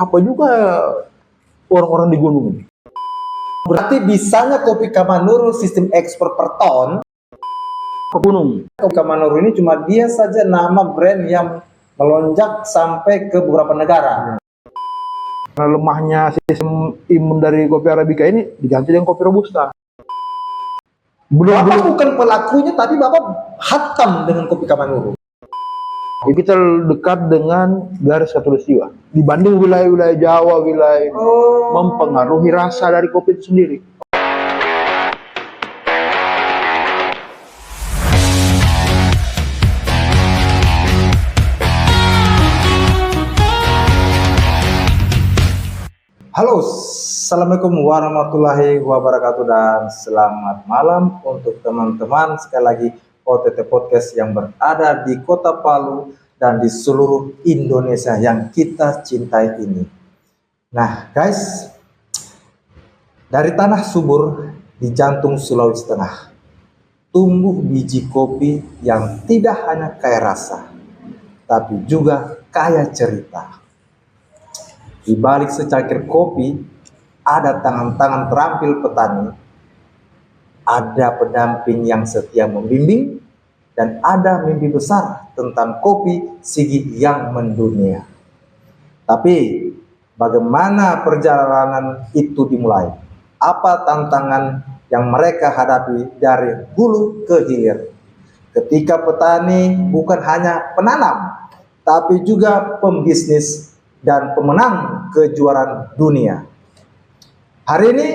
apa juga orang-orang di gunung ini. Berarti bisanya kopi Kamanur sistem ekspor per ton Ke gunung. Kopi Kamanur ini cuma dia saja nama brand yang melonjak sampai ke beberapa negara. Karena lemahnya sistem imun dari kopi Arabica ini diganti dengan kopi Robusta. Bapak bukan pelakunya, tapi Bapak hatam dengan kopi Kamanur. Ya, kita dekat dengan garis khatulistiwa dibanding wilayah-wilayah Jawa, wilayah mempengaruhi rasa dari kopi itu sendiri. Halo, assalamualaikum warahmatullahi wabarakatuh dan selamat malam untuk teman-teman sekali lagi OTT Podcast yang berada di Kota Palu dan di seluruh Indonesia yang kita cintai ini. Nah guys, dari tanah subur di jantung Sulawesi Tengah tumbuh biji kopi yang tidak hanya kaya rasa, tapi juga kaya cerita. Di balik secangkir kopi ada tangan-tangan terampil petani, ada pendamping yang setia membimbing, dan ada mimpi besar tentang kopi Sigi yang mendunia. Tapi bagaimana perjalanan itu dimulai? Apa tantangan yang mereka hadapi dari hulu ke hilir? Ketika petani bukan hanya penanam, tapi juga pembisnis dan pemenang kejuaraan dunia. Hari ini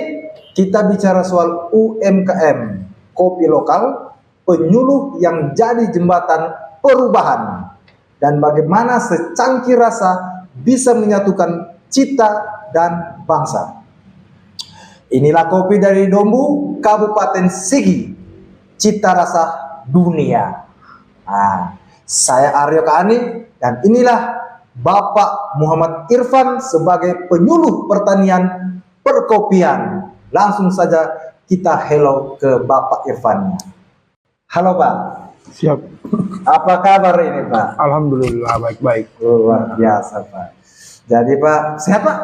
kita bicara soal UMKM, kopi lokal, penyuluh yang jadi jembatan perubahan, dan bagaimana secangkir rasa bisa menyatukan cita dan bangsa. Inilah kopi dari Dombu, Kabupaten Sigi, cita rasa dunia. Nah, saya Aryo Kaani dan inilah Bapak Muhammad Irfan sebagai penyuluh pertanian perkopian. Langsung saja kita hello ke Bapak Irfannya. Halo Pak. Siap. Apa kabar ini Pak? Alhamdulillah baik-baik. Luar biasa Pak. Jadi Pak, sehat Pak?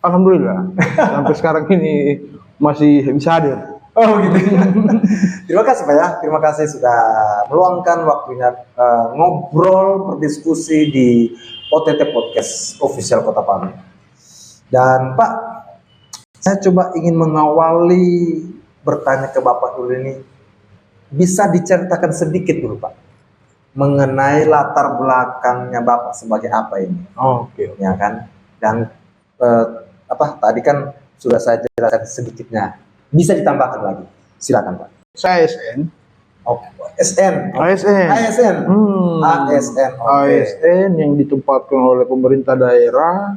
Alhamdulillah. Sampai sekarang ini masih bisa hadir. Oh gitu. Terima kasih Pak ya. Terima kasih sudah meluangkan waktunya ngobrol, berdiskusi di OTT Podcast Official Kota Palu. Dan Pak, saya coba ingin mengawali bertanya ke Bapak dulu ini. Bisa diceritakan sedikit dulu Pak mengenai latar belakangnya Bapak sebagai apa ini? Oke. Ya kan? Dan tadi kan sudah saya jelaskan sedikitnya. Bisa ditambahkan lagi. Silakan Pak. Saya ASN. Oh, ASN. ASN. ASN. ASN. Okay. ASN yang ditempatkan oleh pemerintah daerah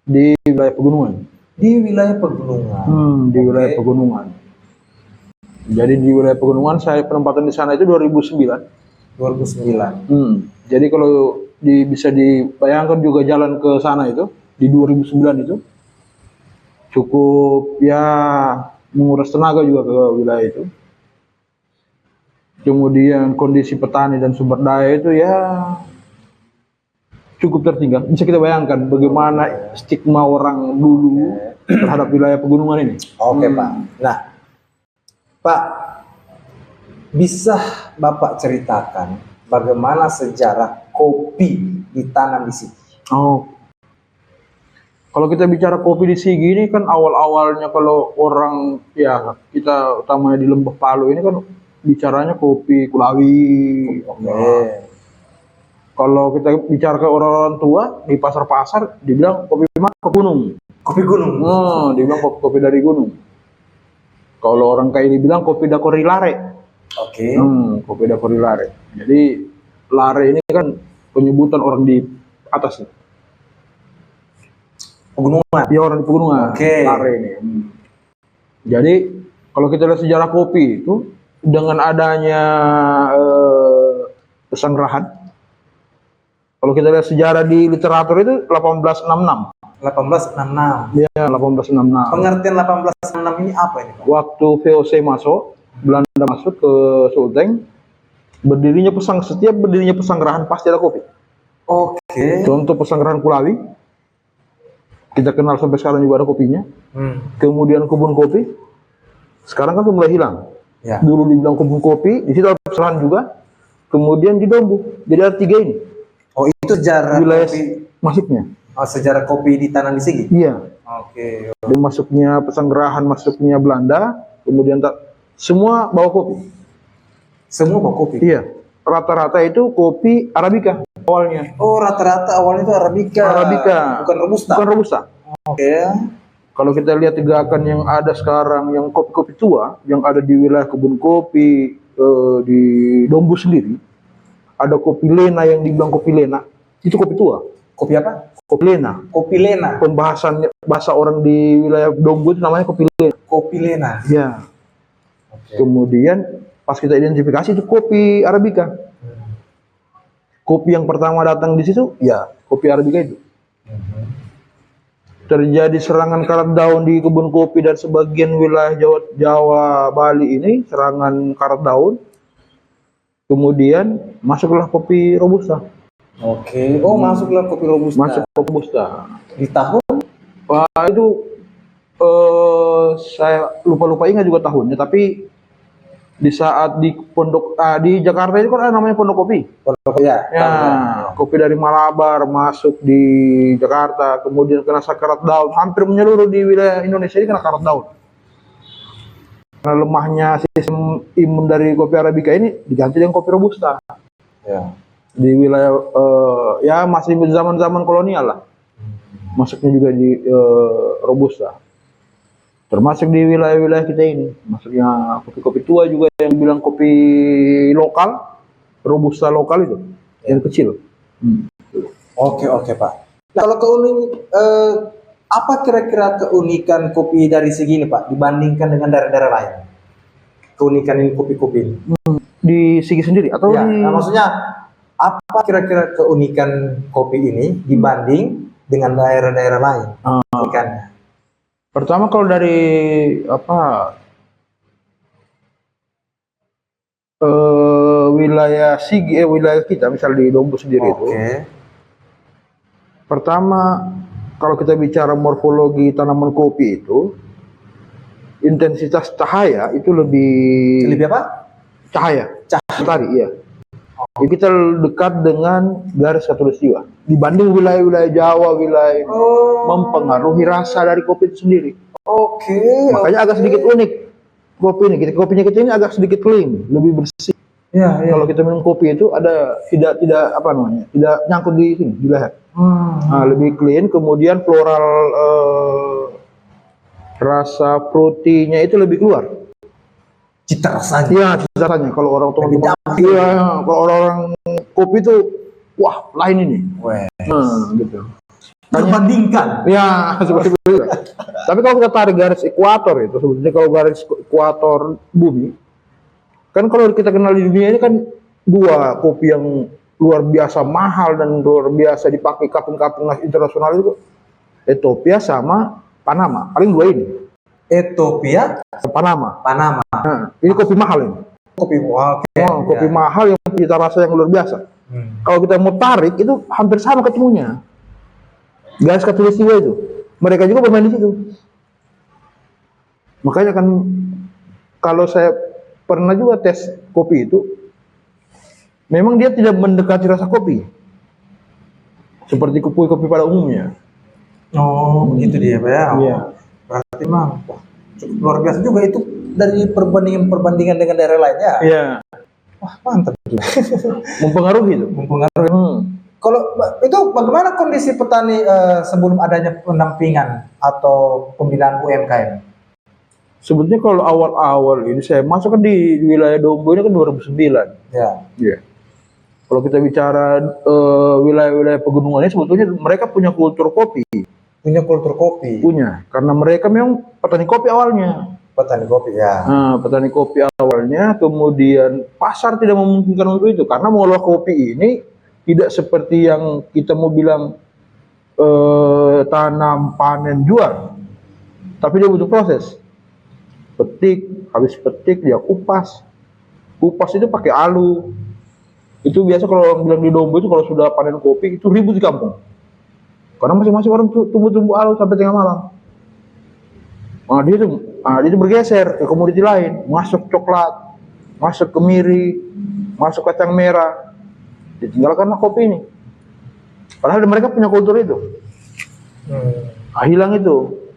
di wilayah pegunungan. Di wilayah pegunungan. Di wilayah pegunungan. Jadi di wilayah pegunungan saya penempatan di sana itu 2009. 2009. Jadi kalau bisa dibayangkan juga jalan ke sana itu di 2009 itu cukup ya menguras tenaga juga ke wilayah itu. Kemudian kondisi petani dan sumber daya itu ya cukup tertinggal. Bisa kita bayangkan bagaimana stigma orang dulu terhadap wilayah pegunungan ini. Oke Pak. Nah Pak, bisa Bapak ceritakan bagaimana sejarah kopi ditanam di sini? Oh, kalau kita bicara kopi di Sigi ini kan awal-awalnya kalau orang ya kita utamanya di Lembah Palu ini kan bicaranya kopi Kulawi. Oke. Kalau kita bicara ke orang-orang tua di pasar-pasar dibilang kopi mana? Kopi gunung. Kopi gunung. Dibilang kopi dari gunung. Kalau orang kaya dibilang kopi Dakori Lare. Oke. Kopi Dakori Lare. Jadi Lare ini kan penyebutan orang di atas. Pegunungan. Ya orang di pegunungan. Oke. Lare ini. Jadi kalau kita lihat sejarah kopi itu dengan adanya pesanggrahan. Kalau kita lihat sejarah di literatur itu 1866. 1866. Ya, 1866. Pengertian 1866 ini apa ini Pak? Waktu VOC masuk, Belanda masuk ke Sulteng, setiap berdirinya pesanggrahan pasti ada kopi. Oke. Contoh pesanggrahan Kulawi, kita kenal sampai sekarang juga ada kopinya. Kemudian kebun kopi, sekarang kan mulai hilang. Ya. Dulu dibilang kebun kopi, di situ ada permasalahan juga. Kemudian di Dombo, jadi ada 3 ini. Oh, itu sejarah Wilayah kopi. masuknya. Oh, sejarah kopi di Tanah di Sigi. Iya. Oke. Dan masuknya Pesanggerahan, masuknya Belanda, kemudian semua bawa kopi. Semua bawa kopi. Iya. Rata-rata itu kopi Arabica awalnya. Oh, rata-rata awalnya itu Arabica. Arabica. Bukan Robusta. Bukan Robusta. Oke. Kalau kita lihat tegakan yang ada sekarang, yang kopi-kopi tua, yang ada di wilayah kebun kopi di Dombo sendiri, ada kopi Lena yang dibilang kopi Lena, itu kopi tua. Kopi apa? Kopi Lena. Kopi Lena. Pembahasannya bahasa orang di wilayah Dombo itu namanya kopi Lena. Kopi Lena. Ya. Oke. Kemudian pas kita identifikasi itu kopi Arabica. Kopi yang pertama datang di situ, ya kopi Arabica itu. Terjadi serangan karat daun di kebun kopi dan sebagian wilayah Jawa Bali ini, serangan karat daun. Kemudian masuklah kopi Robusta. Oke. Oh, masuklah kopi Robusta. Masuk kopi Robusta. Di tahun? Wah, itu saya lupa ingat juga tahunnya, tapi di saat di pondok di Jakarta itu kan ada namanya pondok kopi. Pondok ya. Ya, kopi dari Malabar masuk di Jakarta, kemudian kena sakarat daun, hampir menyeluruh di wilayah Indonesia ini kena sakarat daun. Karena lemahnya sistem imun dari kopi Arabica ini diganti dengan kopi Robusta. Ya. Di wilayah ya masih zaman-zaman kolonial lah. Masuknya juga di Robusta. Termasuk di wilayah-wilayah kita ini, maksudnya kopi-kopi tua juga yang bilang kopi lokal, Robusta lokal itu, yang kecil. Oke Pak. Nah, kalau apa kira-kira keunikan kopi dari segi ini Pak dibandingkan dengan daerah-daerah lain? Keunikan ini kopi-kopi ini? Di Sigi sendiri atau ya, di... nah, maksudnya apa kira-kira keunikan kopi ini dibanding dengan daerah-daerah lain? Ikannya. Pertama kalau dari wilayah Sigi, wilayah kita misal di Dombo sendiri itu. Pertama kalau kita bicara morfologi tanaman kopi itu, intensitas cahaya itu lebih apa? Cahaya. Matahari, iya. Jadi kita dekat dengan garis khatulistiwa dibanding wilayah-wilayah Jawa, wilayah mempengaruhi rasa dari kopi itu sendiri. Makanya agak sedikit unik kopi ini. Kopinya kita ini agak sedikit clean, lebih bersih. Ya. Kalau kita minum kopi itu ada tidak nyangkut di sini di leher. Nah, lebih clean. Kemudian floral rasa fruitynya itu lebih keluar. Cita rasanya. Iya, cita rasanya. Kalau orang-orang kalau orang kopi itu wah lain ini. Gitu. Terbandingkan. Ya, seperti itu. Tapi kalau kita tarik garis ekuator itu sebetulnya kalau garis ekuator bumi, kan kalau kita kenal di dunia ini kan dua kopi yang luar biasa mahal dan luar biasa dipakai kapung-kapung internasional itu, Ethiopia sama Panama. Paling dua ini. Ethiopia, Panama. Nah, ini kopi mahal ini. Kopi mahal yang cita rasa yang luar biasa. Kalau kita mau tarik itu hampir sama ketemunya. Garis khatulistiwa itu. Mereka juga bermain di situ. Makanya kan kalau saya pernah juga tes kopi itu, memang dia tidak mendekati rasa kopi. Seperti kopi pada umumnya. Itu dia Pak ya. Iya. Berarti mah cukup luar biasa juga itu dari perbandingan dengan daerah lainnya. Iya. Wah, mantap juga. Mempengaruhi itu. Kalau itu bagaimana kondisi petani sebelum adanya pendampingan atau pembinaan UMKM? Sebetulnya kalau awal-awal ini saya masuk kan di wilayah Dombo ini kan 2009. Ya. Iya. Kalau kita bicara wilayah-wilayah pegunungan ini sebetulnya mereka punya kultur kopi. Punya, karena mereka memang petani kopi awalnya. Petani kopi ya. Nah, petani kopi awalnya, kemudian pasar tidak memungkinkan untuk itu karena mengolah kopi ini tidak seperti yang kita mau bilang tanam, panen, jual. Tapi dia butuh proses. Petik, habis petik dia kupas. Kupas itu pakai alu. Itu biasa kalau orang bilang di Dombo itu kalau sudah panen kopi itu ribut di kampung. Karena masing-masing orang tunggu alus sampai tengah malam. Dia itu bergeser ke komoditi lain, masuk coklat, masuk kemiri, masuk kacang merah, ditinggalkanlah kopi ini. Padahal mereka punya kultur itu. Hilang itu.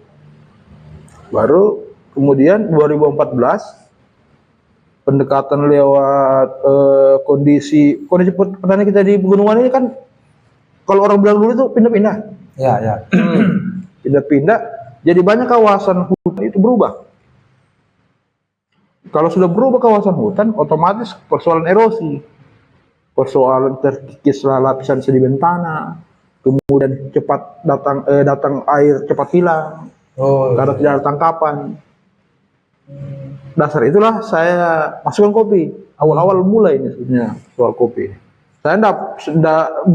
Baru kemudian 2014 pendekatan lewat kondisi petani kita di pegunungan ini kan, kalau orang bilang dulu itu pindah-pindah. Ya. Pindah-pindah. Jadi banyak kawasan hutan itu berubah. Kalau sudah berubah kawasan hutan, otomatis persoalan erosi, persoalan terkikislah lapisan sedimen tanah, kemudian cepat datang air cepat hilang, karena tidak ada tangkapan. Dasar itulah saya masukkan kopi. Awal-awal mulai ini sebenarnya soal kopi. Saya tidak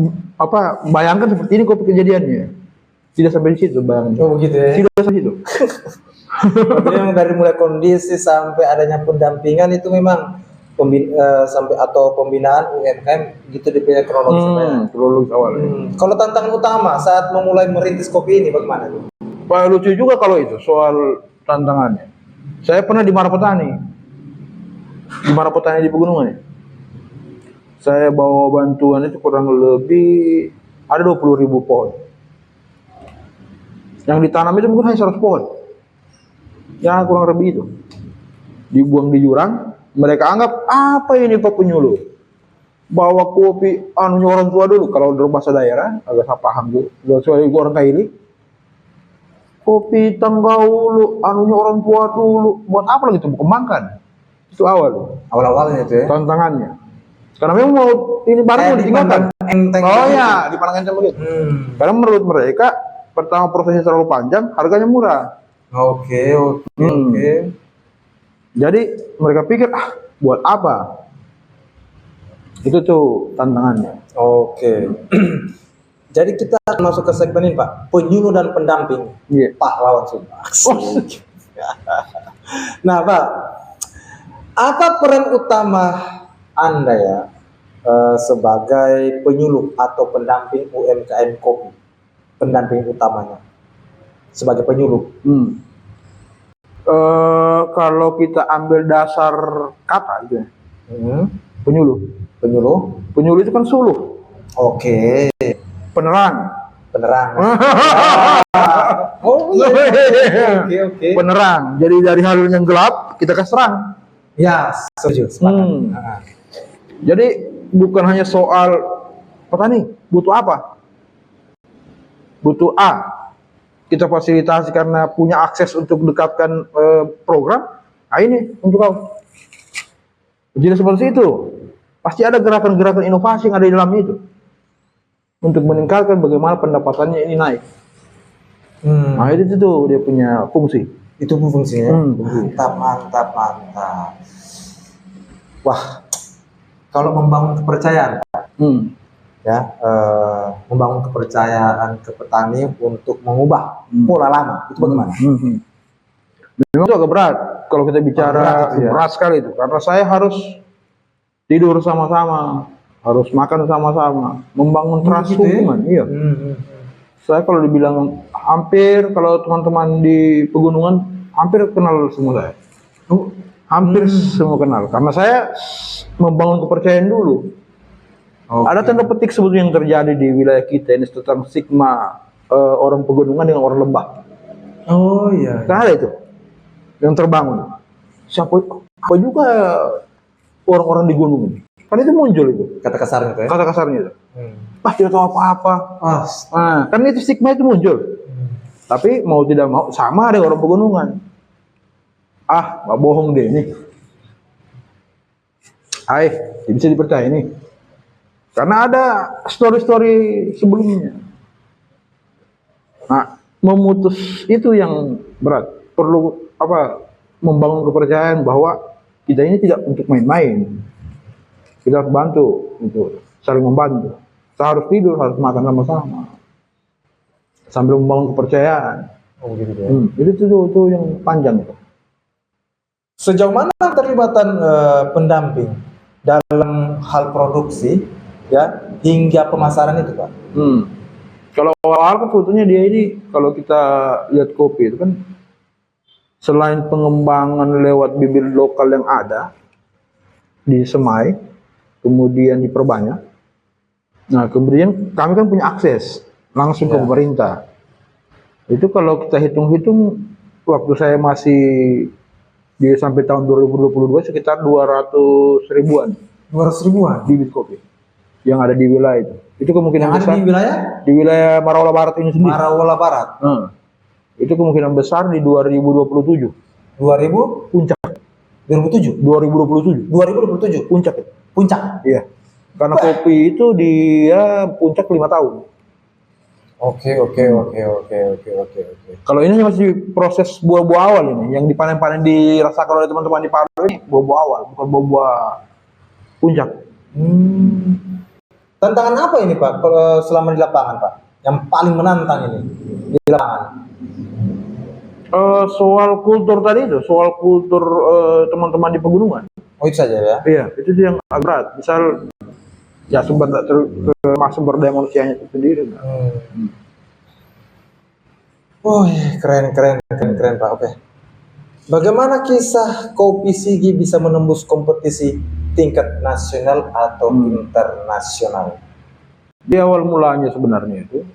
bayangkan seperti ini kopi kejadiannya. Tidak sampai di situ bayangin. Oh begitu ya. Tidak sampai situ. Jadi memang dari mulai kondisi sampai adanya pendampingan itu memang sampai atau pembinaan UMKM gitu di kronologis kronologis awalnya. Kalau tantangan utama saat memulai merintis kopi ini bagaimana? Pak, lucu juga kalau itu soal tantangannya. Saya pernah di Marapetani di pegunungan ya. Saya bawa bantuan itu kurang lebih ada 20.000 pohon. Yang ditanam itu mungkin hanya 100 pohon. Ya kurang lebih itu. Dibuang di jurang, mereka anggap apa ini Pak penyuluh? Bawa kopi anunya orang tua dulu, kalau dalam bahasa daerah agak saya paham dulu. Soalnya gue orang Kaili. Kopi tanggaulu anunya orang tua dulu. Buat apa lagi itu? Kembangkan. Itu awalnya itu ya. Tantangannya. Karena memang mau ini barang mau ditinggalkan. Oh ya, dipandang enteng begitu. Karena menurut mereka pertama prosesnya terlalu panjang, harganya murah. Oke. Jadi mereka pikir buat apa? Itu tuh tantangannya. Oke. Jadi kita akan masuk ke segmen ini Pak, penyuluh dan pendamping. Pahlawan sumpah. Nah Pak, apa peran utama Anda ya sebagai penyuluh atau pendamping UMKM kopi? Pendamping utamanya sebagai penyuluh. Kalau kita ambil dasar kata itu, penyuluh itu kan suluh. Oke. Penerang. Oke. Penerang. Jadi dari hal yang gelap kita serang. Ya, setuju. Jadi bukan hanya soal petani butuh apa. Butuh A, kita fasilitasi karena punya akses untuk dekatkan program. Ini untuk kau. Jadi seperti itu. Pasti ada gerakan-gerakan inovasi yang ada di dalamnya itu untuk meningkatkan bagaimana pendapatannya ini naik. Nah itu tuh dia punya fungsi. Itu fungsinya. Mantap. Wah, kalau membangun kepercayaan. Membangun kepercayaan ke petani untuk mengubah pola lama itu bagaimana? Memang itu agak berat kalau kita bicara berat sekali itu, karena saya harus tidur sama-sama, harus makan sama-sama, membangun trust hubungan. Iya. Saya kalau dibilang hampir, kalau teman-teman di pegunungan hampir kenal semua saya. Hampir semua kenal, karena saya membangun kepercayaan dulu. Ada tanda petik sebetulnya yang terjadi di wilayah kita ini tentang stigma orang pegunungan dengan orang lembah. Oh iya. Kan ada itu yang terbangun. Siapa juga orang-orang di gunung ini? Kan itu muncul itu. Kata kasarnya itu ya? Kata kasarnya itu. Tidak tahu apa-apa. Kan itu stigma itu muncul. Tapi mau tidak mau sama ada orang pegunungan. Nggak bohong deh ini. Bisa dipercaya ini. Karena ada story-story sebelumnya. Nah, memutus itu yang berat. Perlu membangun kepercayaan bahwa kita ini tidak untuk main-main. Kita harus bantu, untuk saling membantu. Kita harus tidur, harus makan sama-sama. Sambil membangun kepercayaan. Gitu ya. Itu yang panjang itu. Sejauh mana keterlibatan pendamping dalam hal produksi ya hingga pemasaran itu Pak? Kalau awal kan sebetulnya dia ini kalau kita lihat kopi itu kan selain pengembangan lewat bibit lokal yang ada di Semai, kemudian diperbanyak. Nah, kemudian kami kan punya akses langsung ke pemerintah. Itu kalau kita hitung-hitung waktu saya masih sampai tahun 2022 sekitar 200 ribuan 200 ribuan bibit kopi yang ada di wilayah itu. Itu kemungkinan yang besar ada di wilayah Maraola Barat ini sendiri. Maraola Barat. Itu kemungkinan besar di 2027. 2000 Puncak. 2007. 2027. 2027 Puncak. puncak. Iya. Karena kopi itu dia puncak 5 tahun. Oke. Kalau ini masih proses buah-buah awal ini, yang dipanen-panen dirasakan oleh teman-teman di Palu ini buah-buah awal, bukan buah-buah puncak. Tantangan apa ini Pak kalau selama di lapangan Pak? Yang paling menantang ini di lapangan? Soal kultur tadi itu, soal kultur teman-teman di pegunungan. Oh itu saja ya? Iya, itu sih yang agak berat. Misal ya sumber daya manusianya itu sendiri. Oh iya, keren Pak. Oke. Bagaimana kisah Kopi Sigi bisa menembus kompetisi tingkat nasional atau internasional? Di awal mulanya sebenarnya itu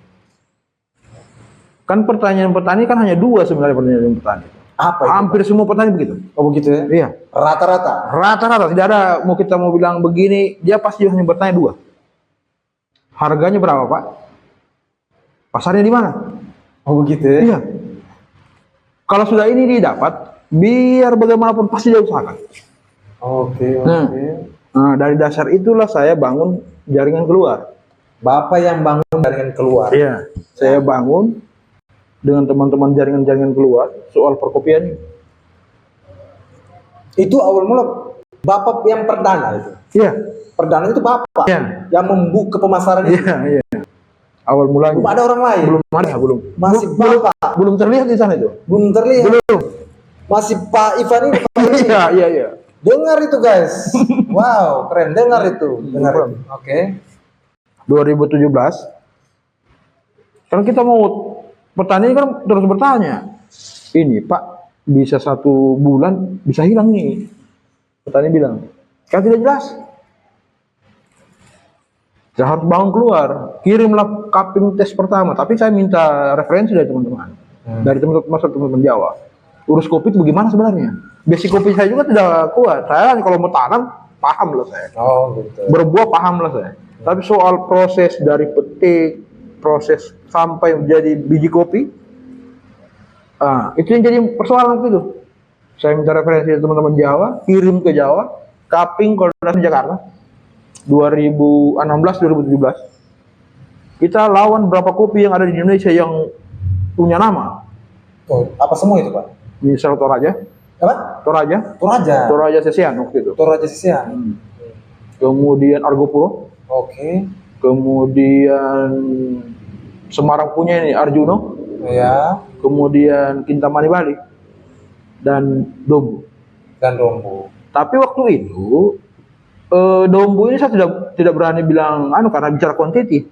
kan pertanyaan petani kan hanya dua sebenarnya pertanyaan petani. Apa itu? Hampir semua petani begitu. Oh begitu ya? Iya. Rata-rata Tidak ada mau kita mau bilang begini, dia pasti hanya bertanya dua. Harganya berapa Pak? Pasarnya di mana? Oh begitu ya? Iya. Kalau sudah ini didapat, biar bagaimanapun pasti dia usahakan. Oke. Nah, dari dasar itulah saya bangun jaringan keluar. Bapak yang bangun jaringan keluar. Iya. Saya bangun dengan teman-teman jaringan-jaringan keluar soal perkopian ini. Itu awal mula Bapak yang perdana itu. Iya. Perdana itu Bapak yang membuka pemasaran itu. Iya. Awal mulanya. Belum ada orang lain. Belum. Masih Bapak. Belum terlihat di sana itu. Belum terlihat. Belum. Masih Pak Ivan ini. Iya. Dengar itu guys. Wow, keren. Dengar itu. Oke. 2017. Kan kita mau petani kan terus bertanya. Ini Pak bisa 1 bulan bisa hilang nih. Petani bilang. Kan tidak jelas. Saya harus bangun keluar, kirimlah cupping tes pertama. Tapi saya minta referensi dari teman-teman, dari teman-teman Jawa. Urus kopi itu bagaimana sebenarnya? Basic kopi saya juga tidak kuat. Saya kalau mau tanam paham lah saya. Oh gitu. Berbuah paham lah saya. Tapi soal proses dari petik, proses sampai menjadi biji kopi, itu yang jadi persoalan waktu itu. Saya minta referensi dari teman-teman Jawa, kirim ke Jawa, cupping koordinasi Jakarta. 2016-2017 kita lawan berapa kopi yang ada di Indonesia yang punya nama. Oh, apa semua itu Pak? Misal Toraja. Apa? Toraja Sesian waktu itu. Toraja Sesian. Kemudian Argopuro. Oke. Kemudian Semarang punya ini Arjuno. Ya. Kemudian Kintamani Bali dan Dombu. Tapi waktu itu Dombu ini saya tidak berani bilang karena bicara kuantiti.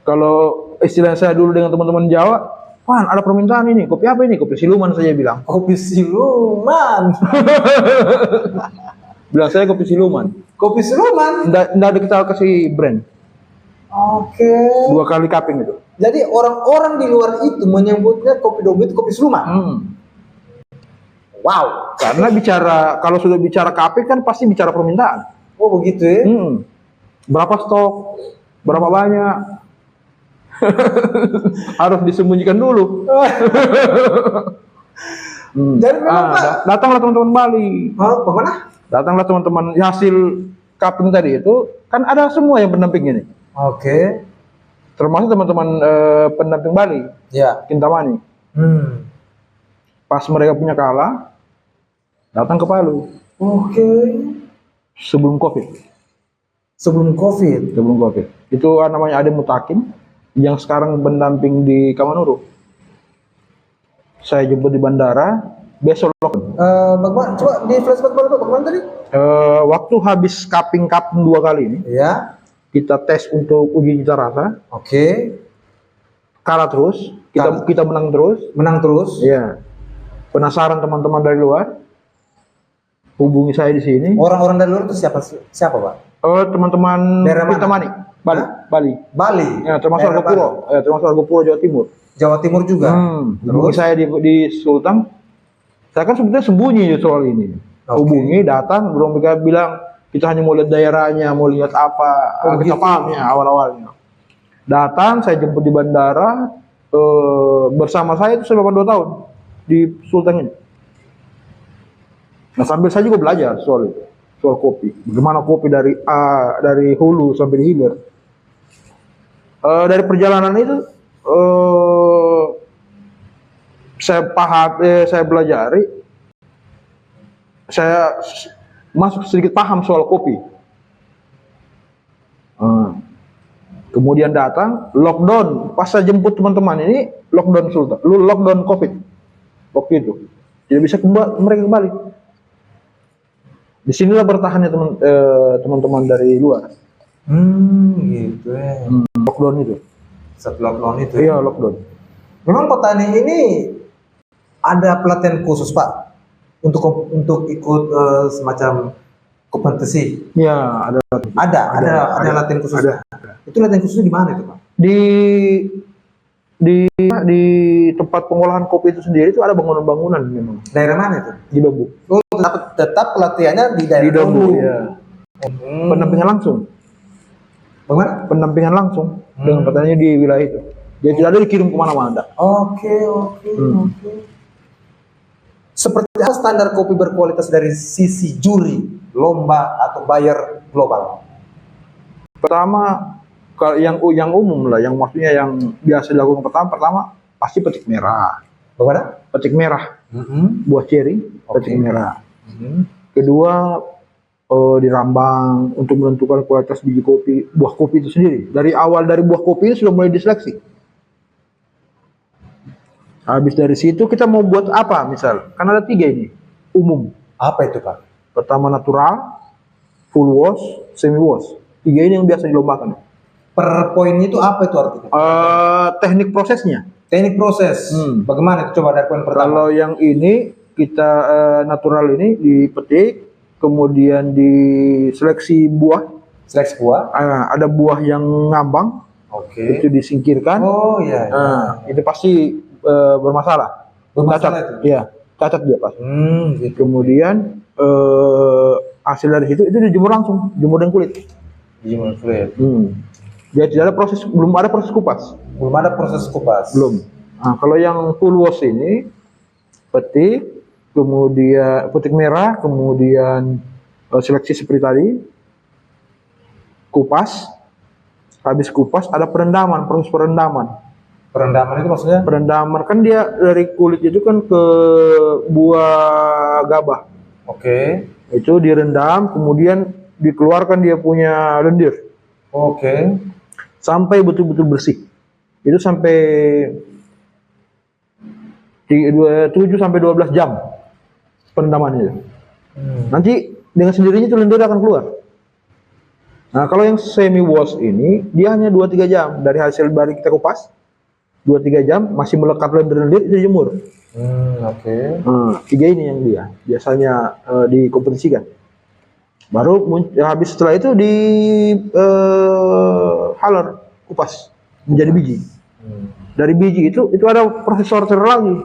Kalau istilah saya dulu dengan teman-teman Jawa, Pan ada permintaan ini, kopi apa ini? Kopi siluman saya bilang. Kopi siluman. Bilang saya kopi siluman. Kopi siluman? Nggak ada kita kasih brand. Oke. 2 kali cupping itu. Jadi orang-orang di luar itu menyebutnya kopi Dombu itu kopi siluman. Wow. Karena kalau sudah bicara cupping kan pasti bicara permintaan. Oh begitu ya? Berapa stok? Berapa banyak? Harus disembunyikan dulu. Jadi memang Pak. Datanglah teman-teman Bali. Oh, kemana? Datanglah teman-teman hasil cupping tadi itu kan ada semua yang pendamping ini. Oke. Termasuk teman-teman pendamping Bali. Ya. Kintamani. Pas mereka punya kalah, datang ke Palu. Oke. Sebelum COVID. Itu namanya Ade Mutakin yang sekarang pendamping di Kamanuru. Saya jemput di bandara, besok. Bagaimana? Coba di flashback bagaimana tadi? Waktu habis cupping 2 kali ini, ya. kita tes untuk uji cita rasa, Oke. kalah terus, Kalah. kita menang terus. Menang terus. Iya. Penasaran teman-teman dari luar? Hubungi saya di sini. Orang-orang dari luar itu siapa Pak? Oh, teman-teman Daerah mana? Pintamani, Bali, Hah? Bali. Bali. Ya, termasuk Daerah Argopuro, Bali. ya, termasuk Argopuro Jawa Timur. Jawa Timur juga. Hubungi saya di Sulteng. Saya kan sebetulnya sembunyi soal ini. Oke. Hubungi, datang, belum mereka bilang kita hanya mau lihat daerahnya, mau lihat apa, kita begitu. paham ya awal-awalnya. Datang, saya jemput di bandara, bersama saya itu selama 2 tahun di Sulteng ini. Nah, sambil saya juga belajar soal itu, soal kopi. Bagaimana kopi dari hulu sampai di hilir. Dari perjalanan itu saya paham, saya pelajari, saya masuk sedikit paham soal kopi. Kemudian datang lockdown, pas saya jemput teman-teman ini lockdown Sultan, lockdown COVID waktu itu, tidak bisa mereka kembali. Disinilah bertahannya teman-teman dari luar. Gitu ya. Lockdown itu. Setelah lockdown itu. Iya, lockdown. Memang petani ini ada pelatihan khusus Pak untuk ikut semacam kompetisi. Iya, ada Ada latihan khusus. Ada. Itu latihan khususnya di mana itu Pak? Di tempat pengolahan kopi itu sendiri itu ada bangunan-bangunan memang Daerah mana itu? di Dombu. Oh, tetap pelatihannya di daerah Di Dombu, Dombu. ya. Pendampingan langsung. Bagaimana? Pendampingan langsung dengan petaninya di wilayah itu. Jadi tidak ada dikirim kemana-mana. Oke. Seperti apa standar kopi berkualitas dari sisi juri, lomba atau buyer global? Pertama, kalau yang umum lah, yang maksudnya yang biasa dilakukan pertama pasti petik merah. Bagaimana? Petik merah, buah ceri, petik Oke. merah. Kedua, dirambang untuk menentukan kualitas biji kopi, buah kopi itu sendiri. Dari awal dari buah kopi itu sudah mulai diseleksi. Habis dari situ kita mau buat apa misal? Kan ada 3 ini, umum. Apa itu Pak? Pertama natural, full wash, semi wash. 3 ini yang biasa dilombakan. Per poinnya itu apa itu artinya? Teknik prosesnya. Teknik proses. Bagaimana itu coba dari poin pertama? Kalau yang ini kita natural ini dipetik, kemudian diseleksi buah. Seleksi buah. Ada buah yang ngambang, Oke. itu disingkirkan. Oh iya. Itu pasti bermasalah. Bermasalah Cacat. itu? Iya, cacat dia pasti. Gitu. Kemudian hasil dari situ itu dijemur langsung, jemur dengan kulit. Gimana kulit? Jadi tidak ada proses, belum ada proses kupas. Belum ada proses kupas. Belum. Nah, kalau yang full wash ini petik, kemudian petik merah, kemudian seleksi seperti tadi, kupas, habis kupas ada perendaman, proses perendaman. Perendaman itu maksudnya? Perendaman kan dia dari kulit itu kan ke buah gabah, Oke. itu direndam, kemudian dikeluarkan dia punya lendir Oke. sampai betul-betul bersih. Itu sampai 7 sampai 12 jam perendamannya. Nanti dengan sendirinya itu lendir akan keluar. Nah, kalau yang semi wash ini dia hanya 2-3 jam dari hasil baru kita kupas. 2-3 jam masih melekat lendir-lendir itu dijemur. Oke. Nah, 3 ini yang dia biasanya dikompetisikan. Baru habis setelah itu di haler, kupas menjadi biji. Dari biji itu ada proses sortir lagi.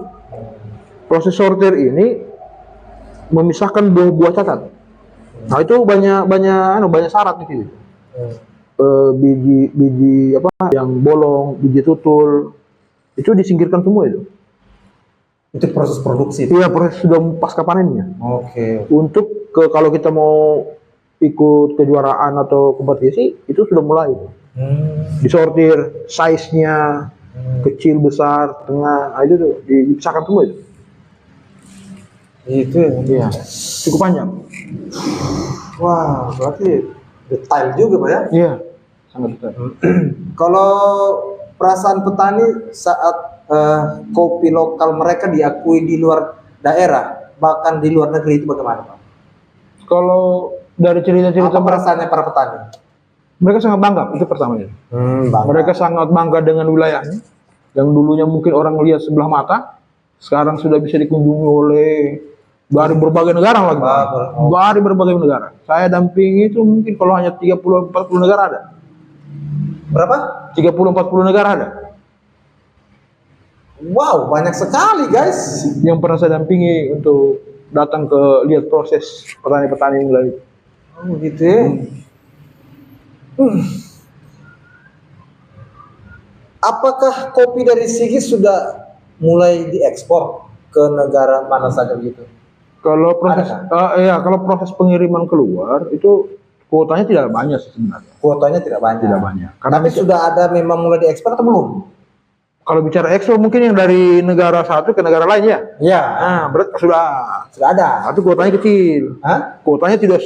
Proses sortir ini memisahkan buah-buah cacat. Nah, itu banyak syarat di sini. Biji apa yang bolong, biji tutul, itu disingkirkan semua itu. Itu proses produksi. Iya, proses sudah pasca panennya. Oke. Untuk kalau kita mau ikut kejuaraan atau kompetisi itu sudah mulai. Disortir size-nya, kecil, besar, tengah, nah, itu tuh dipisahkan semua itu. Itu ya. Iya. Cukup panjang. Wah, berarti detail juga Pak ya. Iya, sangat detail. Kalau perasaan petani saat kopi lokal mereka diakui di luar daerah, bahkan di luar negeri itu bagaimana Pak? Kalau dari cerita-cerita Apa perasaannya para petani? Mereka sangat bangga, itu pertamanya. Bangga. Mereka sangat bangga dengan wilayahnya, yang dulunya mungkin orang lihat sebelah mata, sekarang sudah bisa dikunjungi oleh dari berbagai negara lagi. Dari berbagai negara. Saya dampingi itu mungkin kalau hanya 30-40 negara ada. Berapa? 30-40 negara ada. Wow, banyak sekali guys. Yang pernah saya dampingi untuk datang ke lihat proses petani-petani yang lain. Oh gitu ya. Apakah kopi dari Sigis sudah mulai diekspor ke negara mana saja begitu? Kalau proses kalau proses pengiriman keluar itu kuotanya tidak banyak sebenarnya. Kuotanya tidak banyak. Tidak banyak. Karena tapi sudah ada memang mulai diekspor atau belum? Kalau bicara ekspor mungkin yang dari negara satu ke negara lain ya. Iya. Nah, berarti sudah ada. Tapi kuotanya kecil. Hah? Kuotanya tidak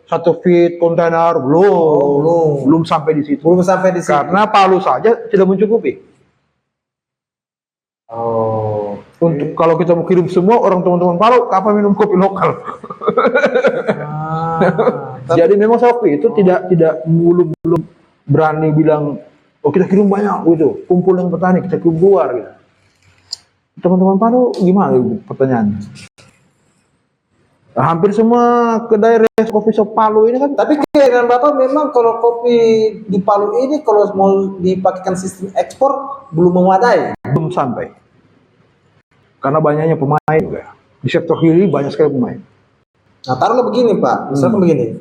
satu feet kontainer belum sampai di situ. Belum sampai di situ. Karena Palu saja tidak mencukupi. Oh. Untuk kalau kita mau kirim semua orang teman-teman Palu, kapan minum kopi lokal? Jadi memang sapi itu tidak belum berani bilang, oh kita kirim banyak gitu, kumpul dengan petani kita kirim keluar gitu. Teman-teman Palu gimana pertanyaannya? Hampir semua kedai kopi shop Palu ini kan. Tapi keinginan Bapak memang kalau kopi di Palu ini kalau mau dipakaikan sistem ekspor belum memadai. Belum sampai. Karena banyaknya pemain juga. Di sektor kiri banyak sekali pemain. Nah taruhlah begini Pak, misalkan begini.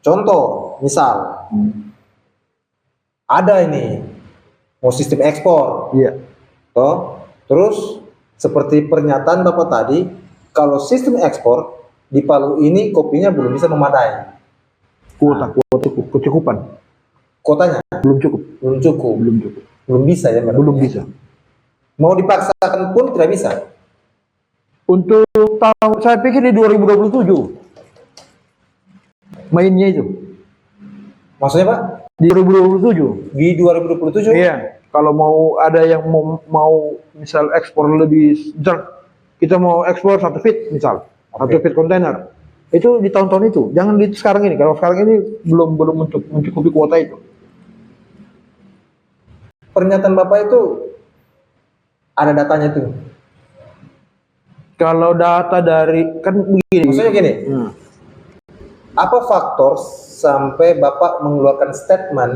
Contoh, misal ada ini mau sistem ekspor. Iya. Toh, terus seperti pernyataan Bapak tadi, kalau sistem ekspor di Palu ini kopinya belum bisa memadai. Kuota kecukupan. Kotanya Belum cukup. Belum bisa ya. Belum bisa. Mau dipaksakan pun tidak bisa. Untuk tahun saya pikir di 2027 mainnya itu. Maksudnya Pak? Di 2027. Di 2027? Iya. Kalau mau ada yang mau misal ekspor lebih, misal kita mau ekspor 1 feet misal. 1 feet kontainer itu di tahun-tahun itu, jangan di sekarang ini. Kalau sekarang ini belum mencukupi kuota itu. Pernyataan Bapak itu ada datanya tuh. Kalau data dari kan begini. Maksudnya gini. Apa faktor sampai Bapak mengeluarkan statement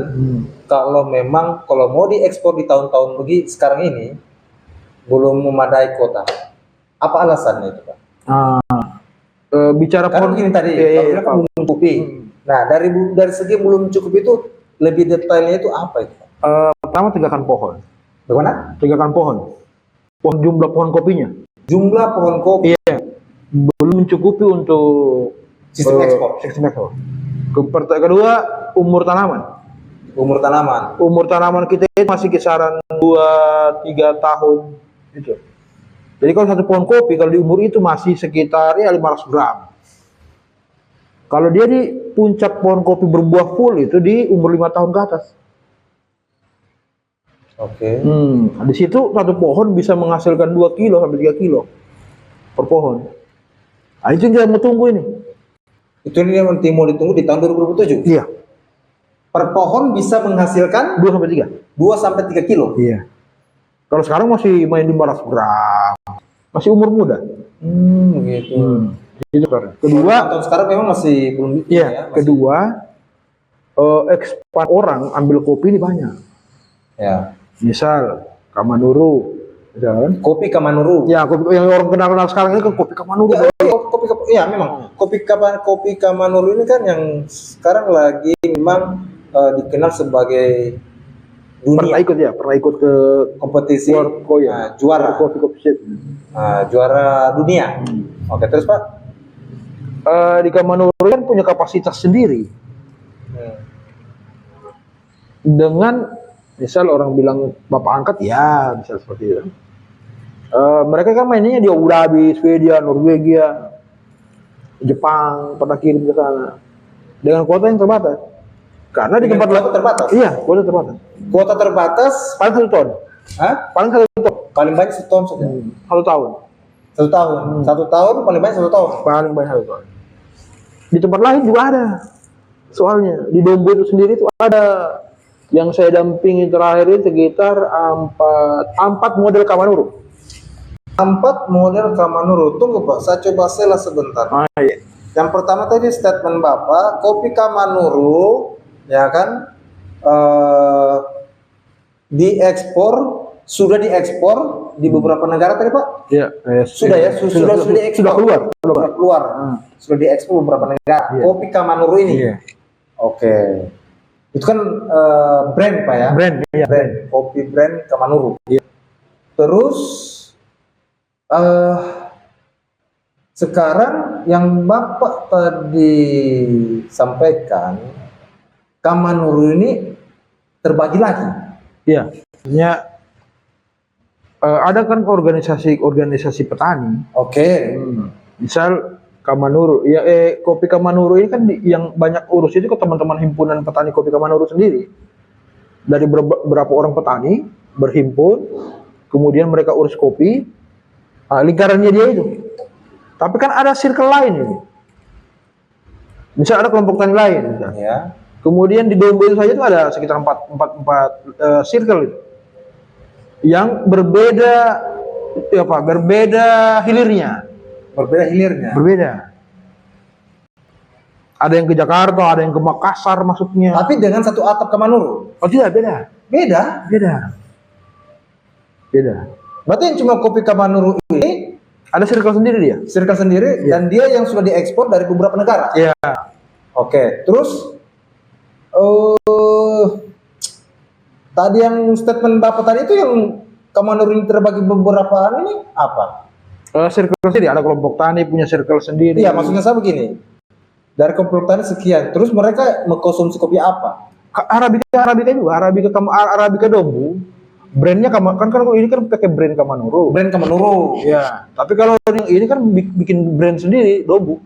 kalau memang kalau mau diekspor di tahun-tahun begini sekarang ini belum memadai kuota? Apa alasannya itu Pak? Bicara kan begini tadi, belum mencukupi. Nah, dari segi belum cukup itu lebih detailnya itu apa itu? Pertama tegakkan pohon. Bagaimana? Tegakkan pohon. Jumlah pohon kopinya. Jumlah pohon kopi. Iya. Belum mencukupi untuk sistem ekspor. Kedua, umur tanaman. Umur tanaman kita masih kisaran 2-3 tahun itu. Jadi kalau satu pohon kopi kalau di umur itu masih sekitar 500 gram. Kalau dia di puncak pohon kopi berbuah full itu di umur 5 tahun ke atas. Oke. Di situ satu pohon bisa menghasilkan 2 kilo sampai 3 kilo per pohon. Nah, itu yang kita mau tunggu ini. Itu ini yang mau ditunggu di tahun 2027. Iya. Per pohon bisa menghasilkan 2 sampai 3. 2 sampai 3 kilo. Iya. Kalau sekarang masih main 500 gram. Masih umur muda. Begitu. Itu karena. Kedua, tahun sekarang memang masih belum. Iya. Ya, masih. Kedua, ekspat orang ambil kopi ini banyak. Ya. Misal Kamanuru, misalkan. Kopi Kamanuru. Ya, kopi yang orang kenal sekarang ini kan kopi Kamanuru. Ya, memang kopi Kamanuru ini kan yang sekarang lagi memang dikenal sebagai dunia. Pernah ikut ke kompetisi juara kopi juara dunia. Oke, terus Pak? Di Kamanuru kan punya kapasitas sendiri. Dengan misal orang bilang bapak angkat, ya bisa seperti itu. Mereka kan mainnya di Abu Dhabi, Swedia, Norwegia, Jepang, pernah kirim ke sana dengan kuota yang terbatas. Karena di tempat lain terbatas. Iya, kuota terbatas. Kuota terbatas paling 1 ton. Hah? Paling 1 ton. Paling banyak 1 ton saja. 1 tahun. 1 tahun. 1 tahun paling banyak 1 tahun. Paling banyak 1 ton. Di tempat lain juga ada. Soalnya di Dombo itu sendiri tuh ada yang saya dampingi terakhir itu sekitar empat model Kamanuru. 4 model Kamanuru. Tunggu Pak, saya coba sela sebentar. Iya. Yang pertama tadi statement Bapak, kopi Kamanuru, ya kan, sudah diekspor di beberapa negara tadi Pak? Iya. Sudah ya, sudah diekspor. Sudah keluar. Sudah diekspor beberapa negara. Iya. Kopi Kamanuru ini. Iya. Oke. Itu kan brand Pak ya? Brand, iya. Brand, kopi brand Kamanuru. Iya. Terus sekarang yang Bapak tadi sampaikan, Kamanuru ini terbagi lagi. Iya. Artinya ada kan organisasi petani. Oke. Misal Kamanuru, ya kopi Kamanuru ini kan yang banyak urus itu ke teman-teman himpunan petani kopi Kamanuru sendiri. Dari beberapa orang petani berhimpun, kemudian mereka urus kopi, lingkarannya dia itu. Tapi kan ada circle lain ini. Misal ada kelompok tani lain, misal. Ya. Kemudian di Dombo itu saja itu ada sekitar empat circle itu. Yang berbeda hilirnya. Berbeda. Ada yang ke Jakarta, ada yang ke Makassar maksudnya. Tapi dengan satu atap Kamanuru. Oh tidak, beda. Berarti yang cuma kopi Kamanuru ini Ada circle sendiri dia. circle sendiri dan dia yang sudah diekspor dari beberapa negara. Iya. Oke, terus tadi yang statement Bapak tadi itu yang Kamanuru ini terbagi beberapa ini apa? Circle sendiri, ada kelompok tani punya circle sendiri. Iya, maksudnya saya begini. Dari kelompok tani sekian, terus mereka mengkonsumsi kopi apa? Arabica juga, Arabica Dombo. Brandnya kan ini kan pakai brand Kamanuru. Brand Kamanuru. Iya. Tapi kalau ini kan bikin brand sendiri, Dombo.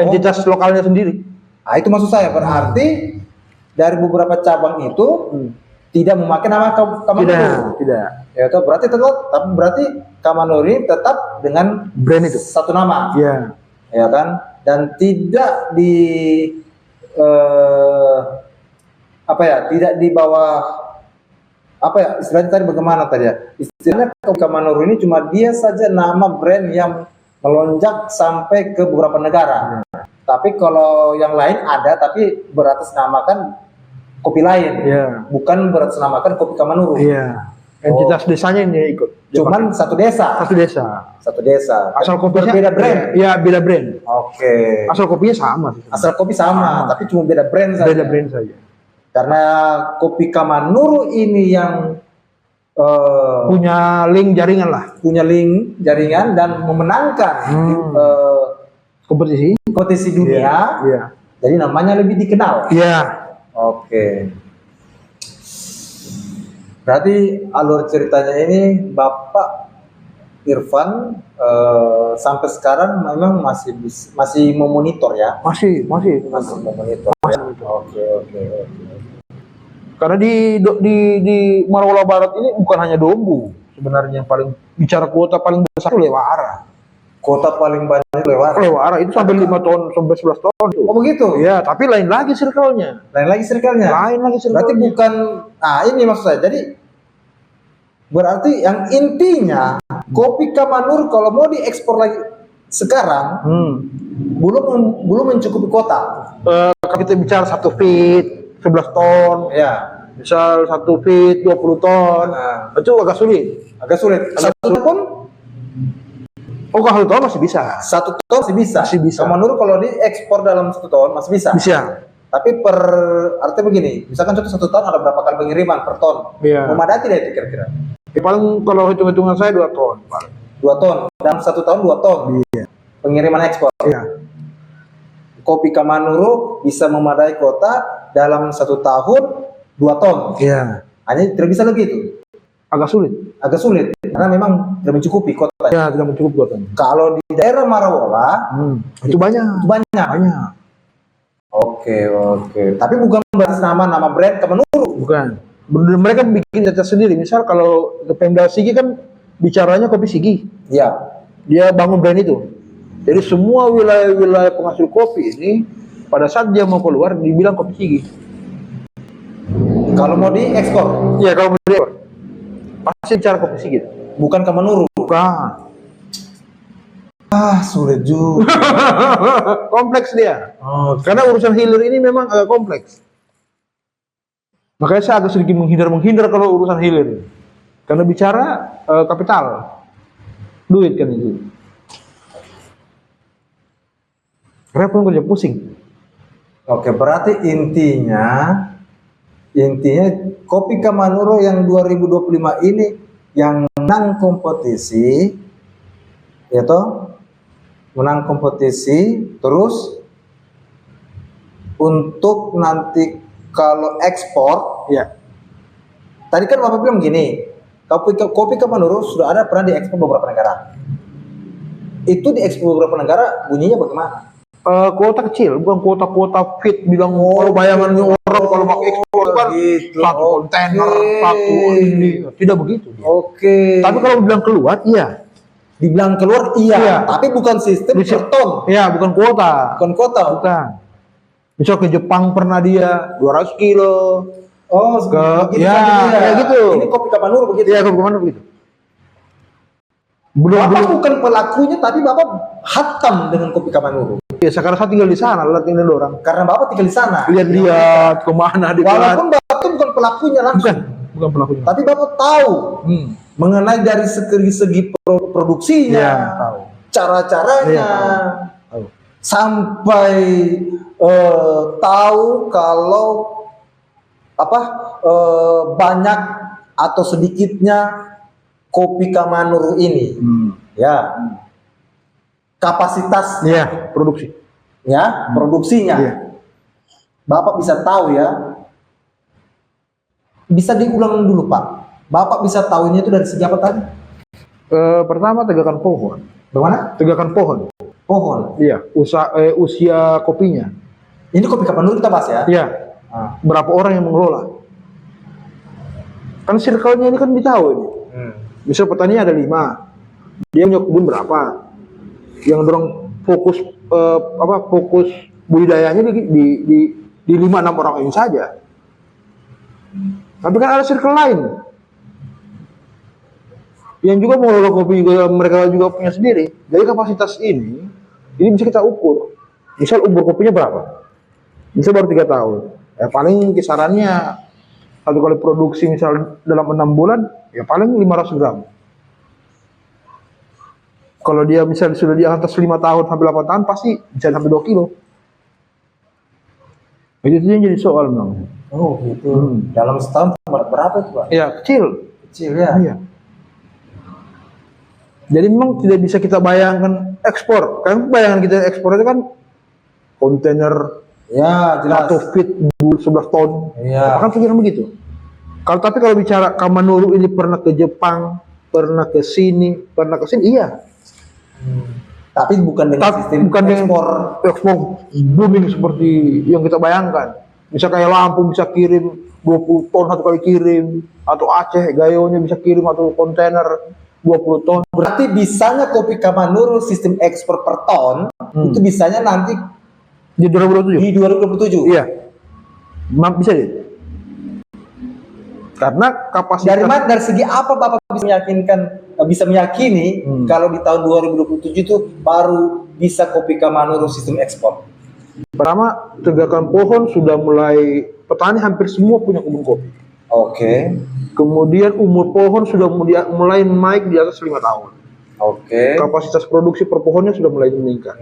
Entitas lokalnya sendiri. Nah, itu maksud saya. Berarti dari beberapa cabang itu tidak memakai nama Kamanuru. Tidak. Ya, itu berarti Kamanuru ini tetap dengan Brand itu. satu nama. Iya. Ya kan? Dan tidak tidak di bawah istilahnya tadi bagaimana tadi ya? Istilahnya Kamanuru ini cuma dia saja nama brand yang melonjak sampai ke beberapa negara. Tapi kalau yang lain ada tapi beratasnamakan kopi lain. Bukan beratasnamakan kopi Kamanuru. Iya. Entitas desanya ini ikut. Cuman satu desa. Asal kopinya berbeda brand. Iya, beda brand. Oke. Asal kopinya sama. Asal kopi sama, tapi cuma beda brand saja. Beda brand saja. Karena kopi Kamanuru ini yang punya link jaringan dan memenangkan kompetisi dunia. Iya. Jadi namanya lebih dikenal. Iya. Oke. Berarti alur ceritanya ini Bapak Irfan sampai sekarang memang masih memonitor ya? Masih memonitor. Oke. Karena di Marola Barat ini bukan hanya Dombo, sebenarnya yang paling bicara kuota paling besar itu Lewara. Kota paling banyak Lewara itu sampai 5 ton sampai 11 ton itu. Oh begitu? Iya, tapi lain lagi circle-nya. Berarti bukan, ini maksud saya. Jadi berarti yang intinya kopi Kamanuru kalau mau diekspor lagi sekarang belum mencukupi kota. Kalau kita bicara 1 feet 11 ton, ya. Misal 1 feet 20 ton, itu agak sulit. Satu ton? Oh, kalau 1 ton masih bisa. 1 ton masih bisa. Kamanuru kalau diekspor dalam 1 ton masih bisa. Tapi artinya begini, misalkan contoh 1 ton ada berapa kali pengiriman per ton? Iya. Memadai tidak itu kira-kira? Paling kalau hitung-hitungan saya 2 ton. 2 ton. Dalam 1 tahun 2 ton. Iya. Pengiriman ekspor. Iya. Kopi Kamanuru bisa memadai kota dalam 1 tahun 2 ton. Iya. Hanya tidak bisa lebih itu. Agak sulit Karena memang tidak mencukupi kota. Ya, tidak mencukupi kotanya. Kalau di daerah Marawola itu banyak. Oke. Tapi bukan berarti nama brand Kamanuru. Bukan. Mereka bikin data sendiri. Misal kalau Pemda Sigi kan bicaranya kopi Sigi. Iya. Dia bangun brand itu. Jadi semua wilayah-wilayah penghasil kopi ini Pada saat dia mau keluar dibilang kopi Sigi. Kalau mau diekspor, Iya, kalau mau diekspor pasti bicara kopi Sigi. bukan ke Manuru. Bukan. Sulit juga. Kompleks dia. Oh, Karena urusan hilir ini memang agak kompleks. Makanya saya agak sedikit menghindar kalau urusan hilir. Karena bicara kapital, duit kan itu. Repot kerja pusing. Oke, berarti intinya Kopi Kamanuro yang 2025 ini yang menang kompetisi, yaitu menang kompetisi, terus untuk nanti kalau ekspor, Ya. tadi kan Bapak bilang gini, kopi Kamanuro sudah ada pernah diekspor beberapa negara. Itu diekspor beberapa negara bunyinya bagaimana? Kuota kecil, bukan kuota fit. Bilang kalau bayangannya orang kalau mau ekspor kan gitu. satu kontainer, Oke. satu ini. Tidak begitu. Oke. Tapi kalau bilang keluar, iya. Dibilang keluar iya, Iya. tapi bukan sistem per ton, Iya, bukan kuota. bukan kota. Bukan. Misal ke Jepang pernah dia 200 kilo. Oh, Ke- begitu ya, saja dia. kayak gitu. Ini Kopi Kamanuro begitu. Iya, kemana begitu. Belum, Bapak bukan pelakunya, tapi Bapak hatam dengan Kopi Kamanuro. Ya, sekarang saya tinggal di sana, tinggal di orang. Karena Bapak tinggal di sana. Lihat-lihat kemana di Walaupun Bapak itu bukan pelakunya langsung, bukan pelakunya. tapi Bapak tahu Hmm. mengenai dari segi produksinya, Iya, tahu. cara-caranya, Iya, tahu. sampai tahu kalau banyak atau sedikitnya Kopi Kamanuro ini, ya kapasitas, Iya, produksi. ya produksinya, Iya. Bapak bisa tahu ya. Bisa diulang dulu Pak. Bapak bisa tahunya itu dari segi apa tadi? Pertama tegakan pohon. Bagaimana? Tegakan pohon. Pohon. Iya, usia kopinya. Ini Kopi Kamanuro kita bahas ya. Iya. Ah. Berapa orang yang mengelola? Kan circle-nya ini kan ditahu ini. Misal petani ada 5, dia punya kebun berapa? Yang dorong fokus fokus budidayanya di 5-6 orang ini saja. Tapi kan ada circle lain yang juga mengelola kopi juga, mereka juga punya sendiri. Jadi kapasitas ini bisa kita ukur. Misal umur kopinya berapa? Misal baru 3 tahun. Ya paling kisarannya satu kali produksi misal dalam 6 bulan ya paling 500 gram. Kalau dia misal sudah di atas 5 tahun sampai 8 tahun pasti bisa sampai 2 kilo. Itu yang jadi soal memang. Oh gitu. Dalam setahun berapa itu Pak? Ya kecil. Kecil ya. Iya. Jadi memang tidak bisa kita bayangkan ekspor. Kan bayangan kita ekspor itu kan kontainer Ya jelas. 1 feet 11 ton. Iya. Bahkan pikiran begitu. Tapi kalau bicara Kamanuro ini pernah ke Jepang, pernah ke sini, iya. Tapi bukan dengan sistem Bukan dengan ekspor. booming seperti yang kita bayangkan. Bisa kayak Lampung bisa kirim 20 ton satu kali kirim, atau Aceh Gayonya bisa kirim atau kontainer 20 ton. Berarti bisanya Kopi Kamanuro sistem ekspor per ton itu bisanya nanti Di 2027. di 2027. Iya. Bisa deh. Karena kapasitas Dari segi apa Bapak bisa meyakini kalau di tahun 2027 itu baru bisa Kopi Kamanuro sistem ekspor? pertama tegakan pohon sudah mulai, petani hampir semua punya kebun kopi. Oke. Kemudian umur pohon sudah mulai naik di atas 5 tahun. Oke. Kapasitas produksi per pohonnya sudah mulai meningkat.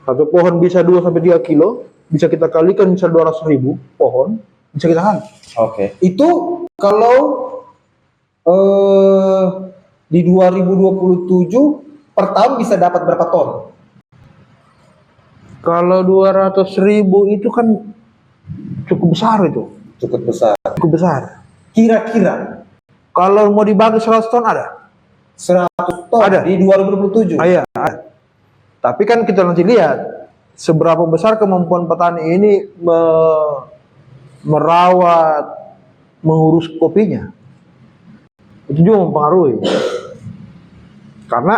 Satu pohon bisa 2 sampai 3 kilo, bisa kita kalikan misal 200.000 pohon, bisa kita kali. Oke. Itu kalau di 2027 per tahun bisa dapat berapa ton? Kalau 200.000 itu kan cukup besar itu. Cukup besar. Cukup besar. Kira-kira Kalau mau dibagi 100 ton ada. 100 ton Ada. di 2027. Iya, ada. Tapi kan kita nanti lihat seberapa besar kemampuan petani ini merawat, mengurus kopinya. Itu juga mempengaruhi. Karena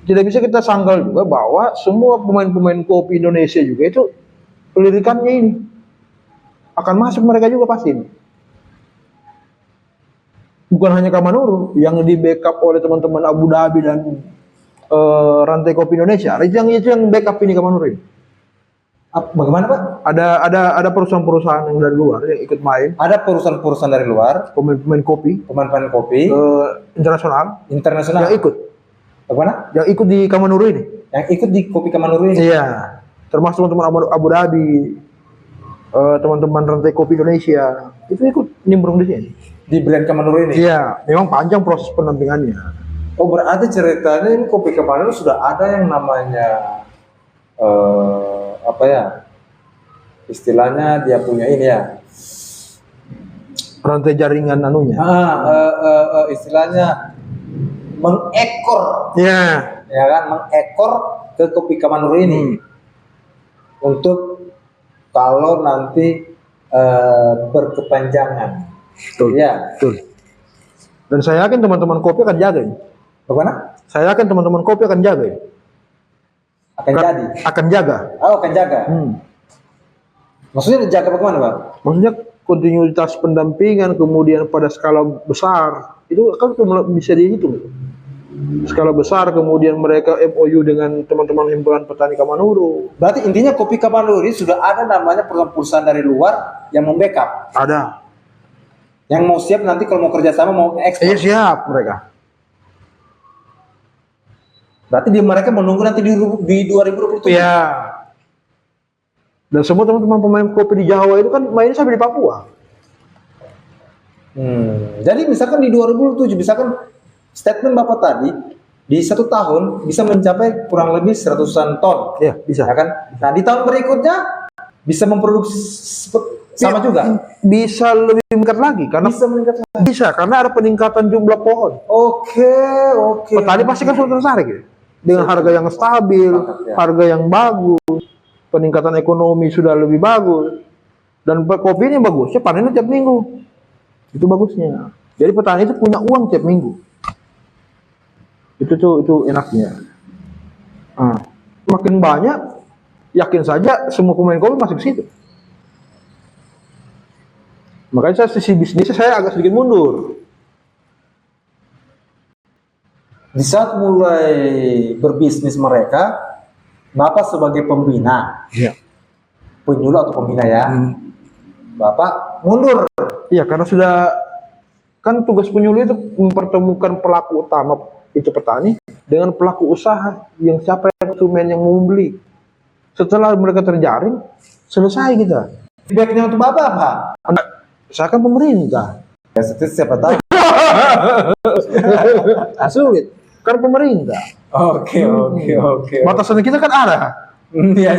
tidak bisa kita sangkal juga bahwa semua pemain-pemain kopi Indonesia juga itu lirikannya ini akan masuk mereka juga pasti. Bukan hanya Kamanuru yang di backup oleh teman-teman Abu Dhabi dan rantai kopi Indonesia. Itu yang backup ini Kamanuru ini. Bagaimana Pak? Ada perusahaan-perusahaan yang dari luar yang ikut main. Ada perusahaan-perusahaan dari luar, Pemain kopi, internasional yang ikut. Bagaimana? Yang ikut di Kamanuru ini. Yang ikut di kopi Kamanuru ini? Iya. Termasuk teman-teman Abu Dhabi, teman-teman rantai kopi Indonesia, itu ikut nimbrung di sini. Di brand Kamanuru ini? Iya. Memang panjang proses pendampingannya. Oh berarti ceritanya ini kopi Kamanuru sudah ada yang namanya apa ya? Istilahnya dia punya ini ya. Rantai jaringan anunya. Istilahnya mengekor. Iya. Ya kan, mengekor ke kopi Kamanuru ini. Untuk kalau nanti berkepanjangan. Betul. Ya. Betul. Dan saya yakin teman-teman kopi akan jaga ini. Bagaimana? Saya yakin teman-teman kopi akan jaga ini. Akan jaga. Oh, akan jaga. Maksudnya jaga bagaimana, Pak? Maksudnya kontinuitas pendampingan kemudian pada skala besar itu kan bisa dihitung. Skala besar kemudian mereka MOU dengan teman-teman himpunan petani Kamanuru. Berarti intinya kopi Kamanuru ini sudah ada namanya perusahaan-perusahaan dari luar yang membackup. Ada. Yang mau siap nanti kalau mau kerjasama mau ekspor. Siap mereka. Berarti mereka menunggu nanti di 2027. Iya. Dan semua teman-teman pemain kopi di Jawa itu kan mainnya sampai di Papua. Jadi misalkan di 2007, misalkan statement Bapak tadi di 1 tahun bisa mencapai kurang lebih 100-an ton. Iya, bisa. Ya kan? Nah, di tahun berikutnya bisa memproduksi sama juga. Bisa lebih meningkat lagi karena Bisa meningkat lagi. Bisa karena ada peningkatan jumlah pohon. Oke. Petani pasti kan sudah tertarik ya. Dengan harga yang stabil, harga yang bagus, peningkatan ekonomi sudah lebih bagus, dan kopi ini bagusnya panennya tiap minggu. Itu bagusnya. Jadi petani itu punya uang tiap minggu. Itu enaknya. Makin banyak, yakin saja semua pemain kopi masuk ke situ. Makanya sisi bisnisnya saya agak sedikit mundur. Di saat mulai berbisnis mereka, Bapak sebagai pembina, penyuluh atau pembina ya, Bapak mundur. Iya, karena sudah kan tugas penyuluh itu mempertemukan pelaku utama itu petani dengan pelaku usaha yang siapa yang konsumen yang mau beli. Setelah mereka terjaring, selesai kita. Feedbacknya untuk Bapak apa? Saya kan pemerintah. Ya, siapa tahu. Sulit. Kan pemerintah. Oke. Batasan kita kan ada. Iya.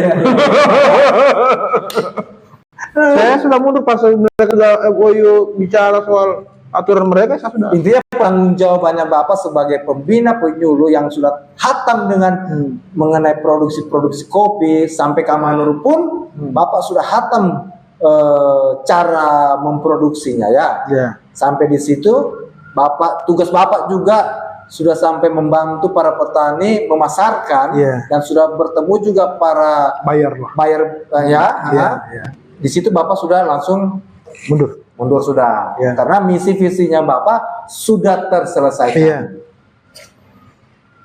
Saya sudah mundur pas mereka sudah MOU bicara soal aturan mereka, saya sudah. Intinya tanggung jawabannya Bapak sebagai pembina penyuluh yang sudah hatam dengan mengenai produksi kopi sampai Kamanuru pun Bapak sudah hatam cara memproduksinya ya. Sampai di situ tugas Bapak juga sudah sampai membantu para petani memasarkan dan sudah bertemu juga para buyer ya. Di situ Bapak sudah langsung mundur sudah. Karena misi visinya Bapak sudah terselesaikan.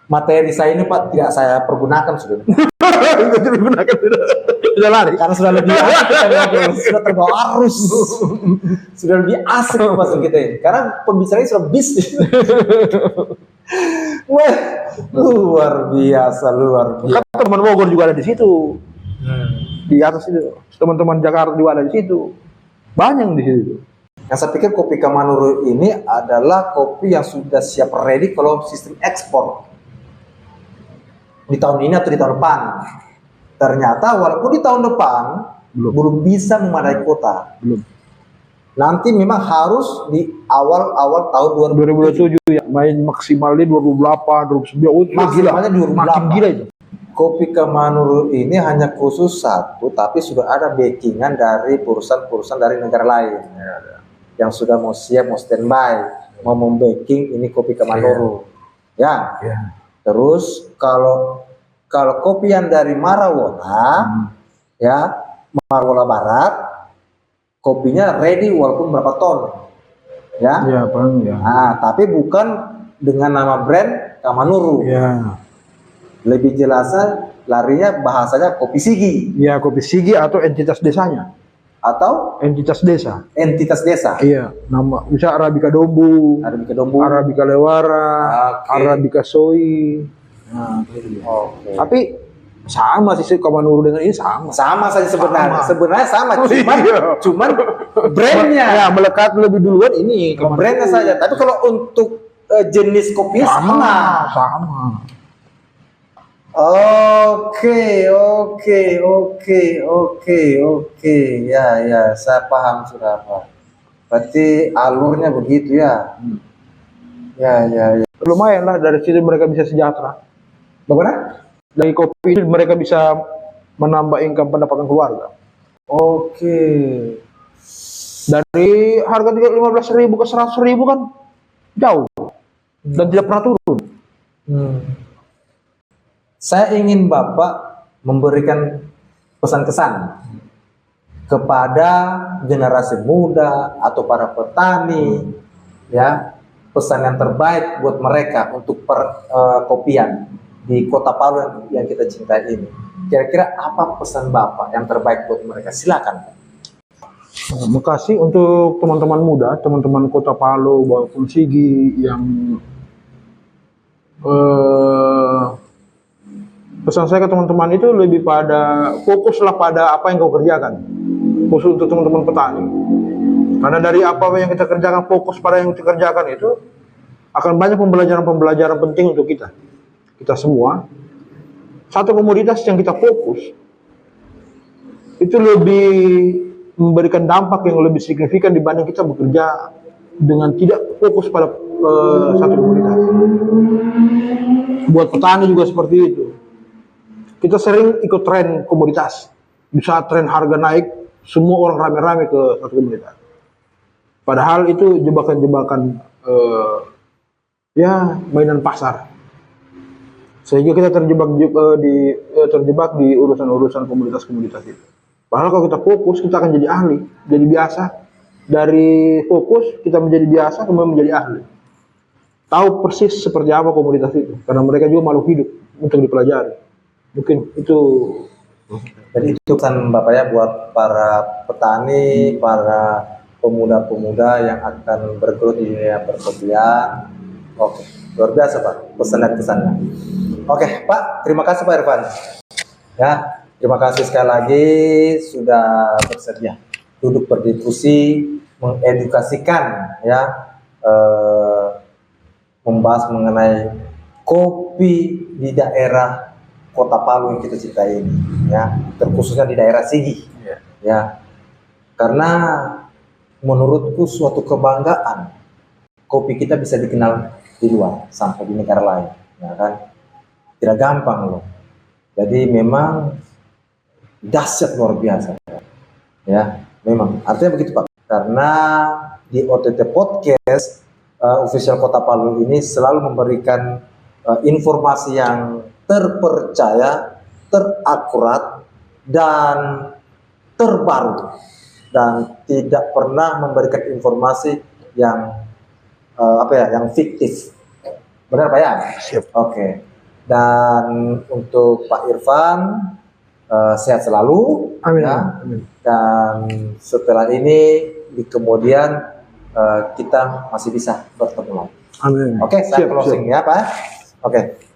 Materi saya ini Pak tidak saya pergunakan sudah. Sudah lari karena sudah lebih asik sudah terbawa arus. Sudah lebih asik masuk kita ini. Karena pembicaranya sudah bisnis. Wah, luar biasa. Kan teman Bogor juga ada di situ. Di atas itu. Teman-teman Jakarta juga ada di situ. Banyak di situ. Yang saya pikir kopi Kamanuru ini adalah kopi yang sudah siap ready kalau sistem ekspor. Di tahun ini atau di tahun depan. Ternyata walaupun di tahun depan belum bisa memadai kota. Nanti memang harus di awal tahun 2027 ya, main maksimal di 2028, 2029. Maksimalnya 2028. Makin gila itu. Kopi Kamanuru ini hanya khusus satu, tapi sudah ada backingan dari perusahaan-perusahaan dari negara lain yang sudah mau siap, mau standby, mau membacking ini kopi Kamanuru. Terus kalau kopi yang dari Marawona, ya Margola Barat, kopinya ready walaupun berapa ton, ya. Iya, Bang, ya. Nah, tapi bukan dengan nama brand Kamanuru. Iya. Lebih jelasnya larinya bahasanya kopi sigi Iya, kopi sigi atau entitas desanya. atau Entitas desa. entitas desa. Iya, nama bisa Arabica Dombu, Arabica Dombu. Arabica Lewara, Oke. Arabica Soy. Nah, itu dia. Oke. Tapi sama sih Kamanuru dengan ini sama. Sama saja sebenarnya. Sama. Sebenarnya sama, Oh, cuman iya. cuman brandnya, Ya, melekat lebih duluan ini Kamanuru. brandnya saja. Tapi kalau untuk jenis kopinya sama. Sama. Oke. Ya, saya paham sudah, Pak. Berarti alurnya begitu ya. Ya. Lumayan lah dari situ mereka bisa sejahtera. Bagaimana? Dari kopi ini mereka bisa menambah income pendapatan keluarga. Oke. Dari harga 15.000 ke 100.000 kan jauh dan tidak pernah turun. Saya ingin Bapak memberikan pesan-kesan kepada generasi muda atau para petani, ya, pesan yang terbaik buat mereka untuk perkopian di Kota Palu yang kita cintai ini. Kira-kira apa pesan Bapak yang terbaik buat mereka? Silakan. Makasih untuk teman-teman muda, teman-teman Kota Palu maupun Sigi yang pesan saya ke teman-teman itu lebih pada fokuslah pada apa yang kau kerjakan, khusus untuk teman-teman petani. Karena dari apa yang kita kerjakan, fokus pada yang kita kerjakan itu akan banyak pembelajaran-pembelajaran penting untuk kita semua. Satu komoditas yang kita fokus itu lebih memberikan dampak yang lebih signifikan dibanding kita bekerja dengan tidak fokus pada satu komoditas. Buat petani juga seperti itu. Kita sering ikut tren komoditas. Di saat tren harga naik, semua orang rame-rame ke satu komoditas. Padahal itu jebakan-jebakan ya mainan pasar. Sehingga kita terjebak di urusan-urusan komoditas-komoditas itu. Padahal kalau kita fokus, kita akan jadi ahli, jadi biasa. Dari fokus kita menjadi biasa, kemudian menjadi ahli. Tahu persis seperti apa komoditas itu, karena mereka juga makhluk hidup untuk dipelajari. Mungkin itu. Jadi itu pesan Bapak ya buat para petani, para pemuda-pemuda yang akan bergelut di dunia perkopian. Oke, luar biasa Pak pesan dan pesannya. Oke Pak, terima kasih Pak Irfan. Ya, terima kasih sekali lagi sudah bersedia duduk berdiskusi, mengedukasikan ya, membahas mengenai kopi di daerah Kota Palu yang kita cintai ini, ya, terkhususnya di daerah Sigi, ya, karena menurutku suatu kebanggaan kopi kita bisa dikenal di luar sampai di negara lain, ya kan, tidak gampang loh. Jadi memang dahsyat luar biasa, ya, memang artinya begitu Pak. Karena di OTT Podcast official Kota Palu ini selalu memberikan informasi yang terpercaya, terakurat, dan terbaru, dan tidak pernah memberikan informasi yang yang fiktif. Benar Pak ya? Siap. Oke. Dan untuk Pak Irfan sehat selalu. Amin. Ya. Amin. Dan setelah ini di kemudian kita masih bisa bertemu lagi. Amin. Oke, saya closing ya Pak. Oke.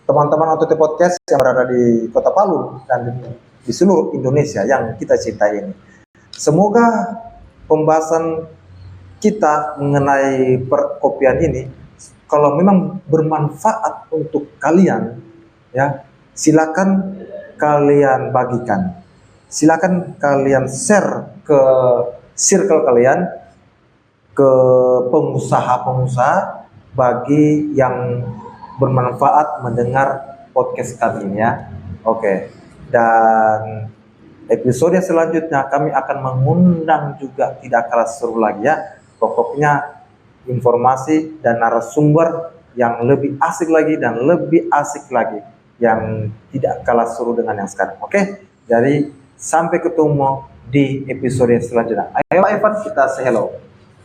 Teman-teman OTT Podcast yang berada di Kota Palu dan di seluruh Indonesia yang kita cintai ini. Semoga pembahasan kita mengenai perkopian ini, kalau memang bermanfaat untuk kalian, ya, silakan kalian bagikan. Silakan kalian share ke circle kalian, ke pengusaha-pengusaha, bagi yang bermanfaat mendengar podcast kami ini ya. Oke. Dan episode selanjutnya kami akan mengundang juga tidak kalah seru lagi ya. Pokoknya informasi dan narasumber yang lebih asik lagi dan lebih asik lagi yang tidak kalah seru dengan yang sekarang. Oke, jadi sampai ketemu di episode selanjutnya. Ayo Evan, kita say hello.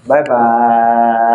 Bye bye.